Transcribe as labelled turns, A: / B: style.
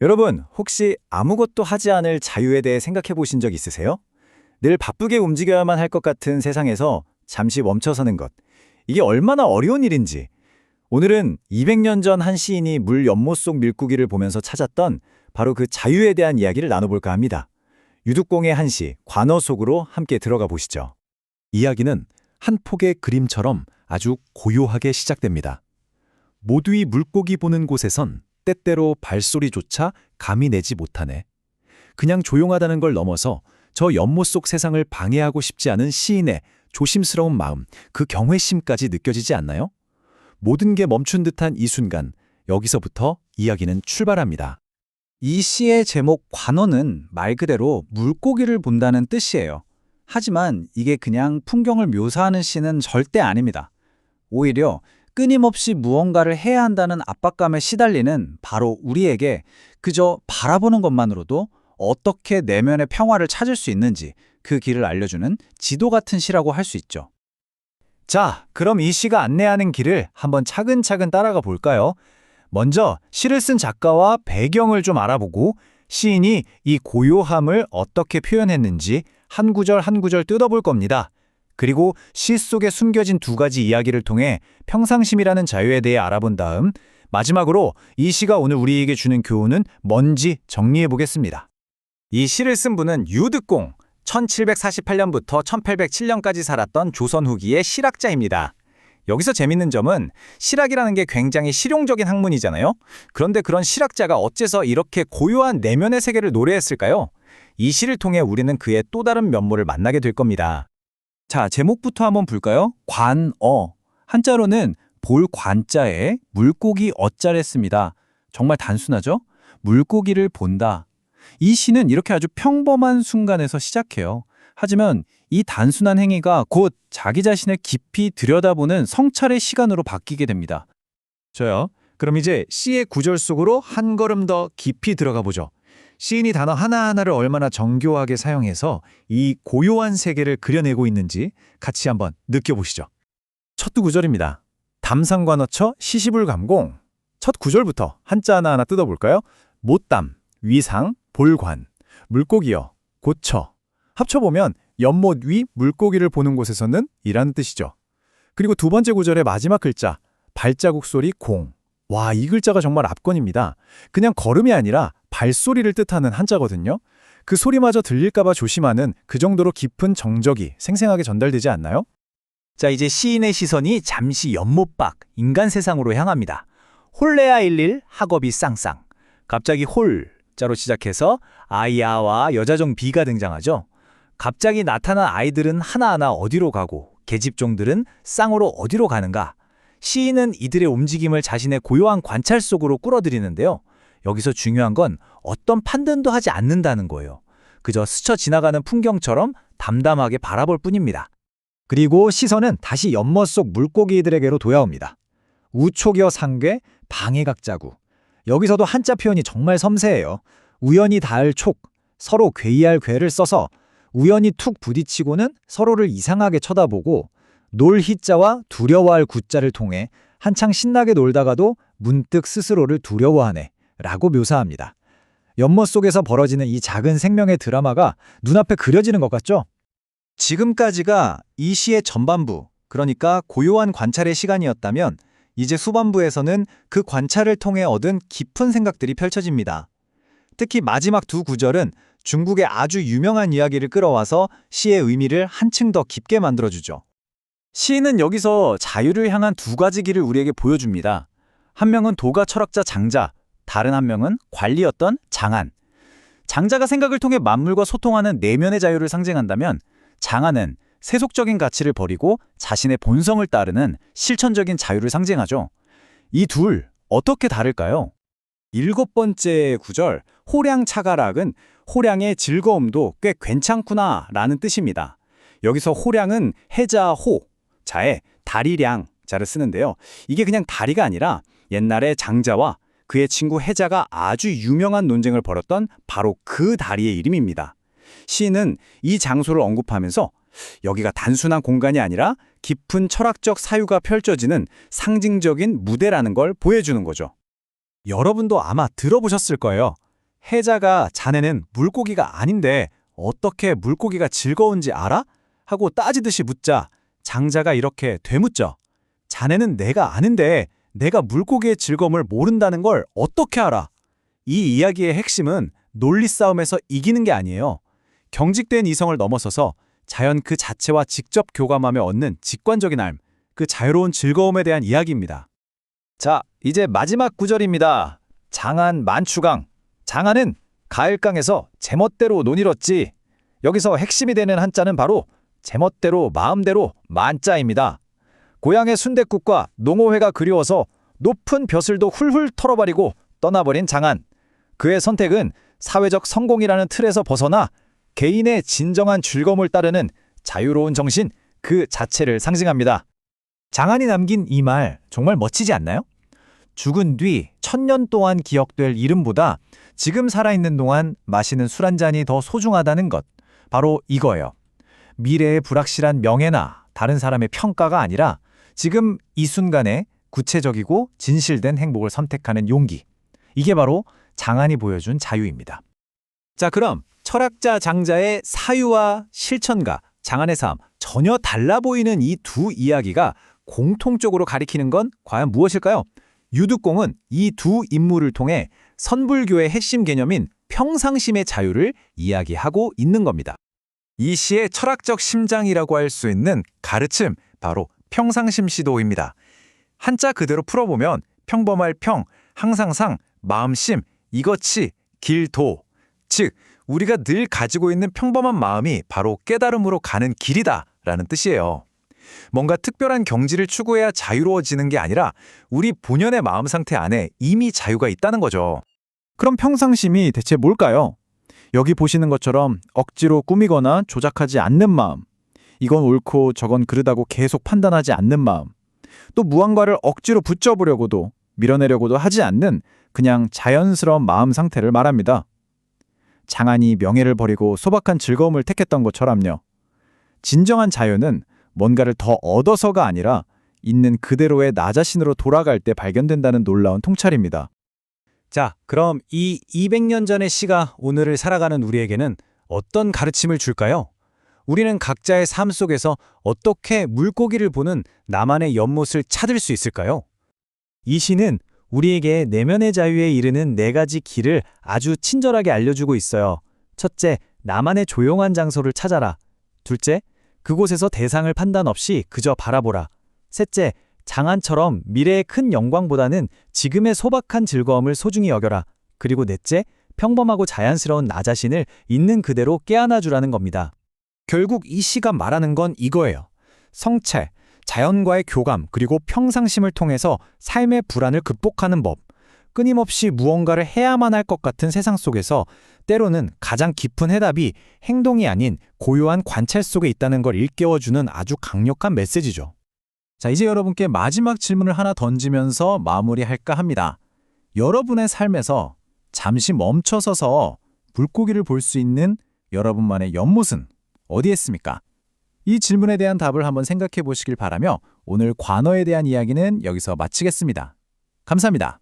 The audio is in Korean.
A: 여러분, 혹시 아무것도 하지 않을 자유에 대해 생각해 보신 적 있으세요? 늘 바쁘게 움직여야만 할 것 같은 세상에서 잠시 멈춰서는 것. 이게 얼마나 어려운 일인지. 오늘은 200년 전 한 시인이 물 연못 속 밀고기를 보면서 찾았던 바로 그 자유에 대한 이야기를 나눠볼까 합니다. 유득공의 한 시, 관어 속으로 함께 들어가 보시죠.
B: 이야기는 한 폭의 그림처럼 아주 고요하게 시작됩니다. 모두이 물고기 보는 곳에선 때때로 발소리조차 감히 내지 못하네. 그냥 조용하다는 걸 넘어서 저 연못 속 세상을 방해하고 싶지 않은 시인의 조심스러운 마음, 그 경외심까지 느껴지지 않나요? 모든 게 멈춘 듯한 이 순간, 여기서부터 이야기는 출발합니다.
C: 이 시의 제목 관어는 말 그대로 물고기를 본다는 뜻이에요. 하지만 이게 그냥 풍경을 묘사하는 시는 절대 아닙니다. 오히려 끊임없이 무언가를 해야 한다는 압박감에 시달리는 바로 우리에게 그저 바라보는 것만으로도 어떻게 내면의 평화를 찾을 수 있는지 그 길을 알려주는 지도 같은 시라고 할 수 있죠.
A: 자, 그럼 이 시가 안내하는 길을 한번 차근차근 따라가 볼까요? 먼저 시를 쓴 작가와 배경을 좀 알아보고 시인이 이 고요함을 어떻게 표현했는지 한 구절 한 구절 뜯어볼 겁니다. 그리고 시 속에 숨겨진 두 가지 이야기를 통해 평상심이라는 자유에 대해 알아본 다음 마지막으로 이 시가 오늘 우리에게 주는 교훈은 뭔지 정리해 보겠습니다. 이 시를 쓴 분은 유득공, 1748년부터 1807년까지 살았던 조선 후기의 실학자입니다. 여기서 재밌는 점은 실학이라는 게 굉장히 실용적인 학문이잖아요. 그런데 그런 실학자가 어째서 이렇게 고요한 내면의 세계를 노래했을까요? 이 시를 통해 우리는 그의 또 다른 면모를 만나게 될 겁니다.
C: 자, 제목부터 한번 볼까요? 관어. 한자로는 볼 관자에 물고기 어자를 씁니다. 정말 단순하죠? 물고기를 본다. 이 시는 이렇게 아주 평범한 순간에서 시작해요. 하지만 이 단순한 행위가 곧 자기 자신을 깊이 들여다보는 성찰의 시간으로 바뀌게 됩니다.
A: 저요. 그럼 이제 시의 구절 속으로 한 걸음 더 깊이 들어가 보죠. 시인이 단어 하나하나를 얼마나 정교하게 사용해서 이 고요한 세계를 그려내고 있는지 같이 한번 느껴보시죠. 첫 두 구절입니다. 담상관어처 시시불감공. 첫 구절부터 한자 하나하나 뜯어볼까요? 못담, 위상, 볼관, 물고기여, 고처. 합쳐보면 연못 위 물고기를 보는 곳에서는 이라는 뜻이죠. 그리고 두 번째 구절의 마지막 글자, 발자국 소리 공. 와, 이 글자가 정말 압권입니다. 그냥 걸음이 아니라 발소리를 뜻하는 한자거든요. 그 소리마저 들릴까봐 조심하는 그 정도로 깊은 정적이 생생하게 전달되지 않나요? 자, 이제 시인의 시선이 잠시 연못 밖 인간 세상으로 향합니다. 홀레아 일릴 학업이 쌍쌍. 갑자기 홀자로 시작해서 아이아와 여자종 비가 등장하죠. 갑자기 나타난 아이들은 하나하나 어디로 가고 계집종들은 쌍으로 어디로 가는가. 시인은 이들의 움직임을 자신의 고요한 관찰 속으로 끌어들이는데요. 여기서 중요한 건 어떤 판단도 하지 않는다는 거예요. 그저 스쳐 지나가는 풍경처럼 담담하게 바라볼 뿐입니다. 그리고 시선은 다시 연못 속 물고기들에게로 돌아옵니다. 우촉여 상괴, 방해각자구. 여기서도 한자 표현이 정말 섬세해요. 우연히 닿을 촉, 서로 괴이할 괴를 써서 우연히 툭 부딪히고는 서로를 이상하게 쳐다보고 놀희자와 두려워할 구자를 통해 한창 신나게 놀다가도 문득 스스로를 두려워하네 라고 묘사합니다. 연못 속에서 벌어지는 이 작은 생명의 드라마가 눈앞에 그려지는 것 같죠? 지금까지가 이 시의 전반부, 그러니까 고요한 관찰의 시간이었다면 이제 후반부에서는 그 관찰을 통해 얻은 깊은 생각들이 펼쳐집니다. 특히 마지막 두 구절은 중국의 아주 유명한 이야기를 끌어와서 시의 의미를 한층 더 깊게 만들어주죠. 시인은 여기서 자유를 향한 두 가지 길을 우리에게 보여줍니다. 한 명은 도가 철학자 장자, 다른 한 명은 관리였던 장안. 장자가 생각을 통해 만물과 소통하는 내면의 자유를 상징한다면 장안은 세속적인 가치를 버리고 자신의 본성을 따르는 실천적인 자유를 상징하죠. 이 둘, 어떻게 다를까요? 7번째 구절, 호량차가락은 호량의 즐거움도 꽤 괜찮구나 라는 뜻입니다. 여기서 호량은 해자 호, 자에 다리량 자를 쓰는데요. 이게 그냥 다리가 아니라 옛날에 장자와 그의 친구 해자가 아주 유명한 논쟁을 벌였던 바로 그 다리의 이름입니다. 시인은 이 장소를 언급하면서 여기가 단순한 공간이 아니라 깊은 철학적 사유가 펼쳐지는 상징적인 무대라는 걸 보여주는 거죠. 여러분도 아마 들어보셨을 거예요.
C: 해자가 자네는 물고기가 아닌데 어떻게 물고기가 즐거운지 알아? 하고 따지듯이 묻자 장자가 이렇게 되묻죠. 자네는 내가 아는데 내가 물고기의 즐거움을 모른다는 걸 어떻게 알아? 이 이야기의 핵심은 논리 싸움에서 이기는 게 아니에요. 경직된 이성을 넘어서서 자연 그 자체와 직접 교감하며 얻는 직관적인 삶, 그 자유로운 즐거움에 대한 이야기입니다. 자, 이제 마지막 구절입니다. 장안 만추강. 장안은 가을강에서 제멋대로 논이뤘지. 여기서 핵심이 되는 한자는 바로 제멋대로 마음대로 만자입니다. 고향의 순댓국과 농어회가 그리워서 높은 벼슬도 훌훌 털어버리고 떠나버린 장안. 그의 선택은 사회적 성공이라는 틀에서 벗어나 개인의 진정한 즐거움을 따르는 자유로운 정신 그 자체를 상징합니다. 장안이 남긴 이 말 정말 멋지지 않나요? 죽은 뒤 1000년 동안 기억될 이름보다 지금 살아있는 동안 마시는 술 한 잔이 더 소중하다는 것. 바로 이거예요. 미래의 불확실한 명예나 다른 사람의 평가가 아니라 지금 이 순간에 구체적이고 진실된 행복을 선택하는 용기. 이게 바로 장안이 보여준 자유입니다. 자, 그럼 철학자 장자의 사유와 실천과 장안의 삶, 전혀 달라 보이는 이 두 이야기가 공통적으로 가리키는 건 과연 무엇일까요? 유득공은 이 두 인물을 통해 선불교의 핵심 개념인 평상심의 자유를 이야기하고 있는 겁니다. 이 시의 철학적 심장이라고 할 수 있는 가르침, 바로 평상심 시도입니다. 한자 그대로 풀어보면 평범할 평, 항상상, 마음심, 이것이 길도. 즉, 우리가 늘 가지고 있는 평범한 마음이 바로 깨달음으로 가는 길이다라는 뜻이에요. 뭔가 특별한 경지를 추구해야 자유로워지는 게 아니라 우리 본연의 마음 상태 안에 이미 자유가 있다는 거죠. 그럼 평상심이 대체 뭘까요? 여기 보시는 것처럼 억지로 꾸미거나 조작하지 않는 마음, 이건 옳고 저건 그르다고 계속 판단하지 않는 마음, 또 무언가를 억지로 붙잡으려고도 밀어내려고도 하지 않는 그냥 자연스러운 마음 상태를 말합니다. 장안이 명예를 버리고 소박한 즐거움을 택했던 것처럼요. 진정한 자유는 뭔가를 더 얻어서가 아니라 있는 그대로의 나 자신으로 돌아갈 때 발견된다는 놀라운 통찰입니다. 자, 그럼 이 200년 전의 시가 오늘을 살아가는 우리에게는 어떤 가르침을 줄까요? 우리는 각자의 삶 속에서 어떻게 물고기를 보는 나만의 연못을 찾을 수 있을까요? 이 시는 우리에게 내면의 자유에 이르는 4가지 길을 아주 친절하게 알려주고 있어요. 첫째, 나만의 조용한 장소를 찾아라. 둘째, 그곳에서 대상을 판단 없이 그저 바라보라. 셋째, 장안처럼 미래의 큰 영광보다는 지금의 소박한 즐거움을 소중히 여겨라. 그리고 넷째, 평범하고 자연스러운 나 자신을 있는 그대로 깨안아주라는 겁니다. 결국 이 시가 말하는 건 이거예요. 성체, 자연과의 교감, 그리고 평상심을 통해서 삶의 불안을 극복하는 법. 끊임없이 무언가를 해야만 할 것 같은 세상 속에서 때로는 가장 깊은 해답이 행동이 아닌 고요한 관찰 속에 있다는 걸 일깨워주는 아주 강력한 메시지죠. 자, 이제 여러분께 마지막 질문을 하나 던지면서 마무리할까 합니다. 여러분의 삶에서 잠시 멈춰서서 물고기를 볼 수 있는 여러분만의 연못은 어디에 있습니까? 이 질문에 대한 답을 한번 생각해 보시길 바라며 오늘 관어에 대한 이야기는 여기서 마치겠습니다. 감사합니다.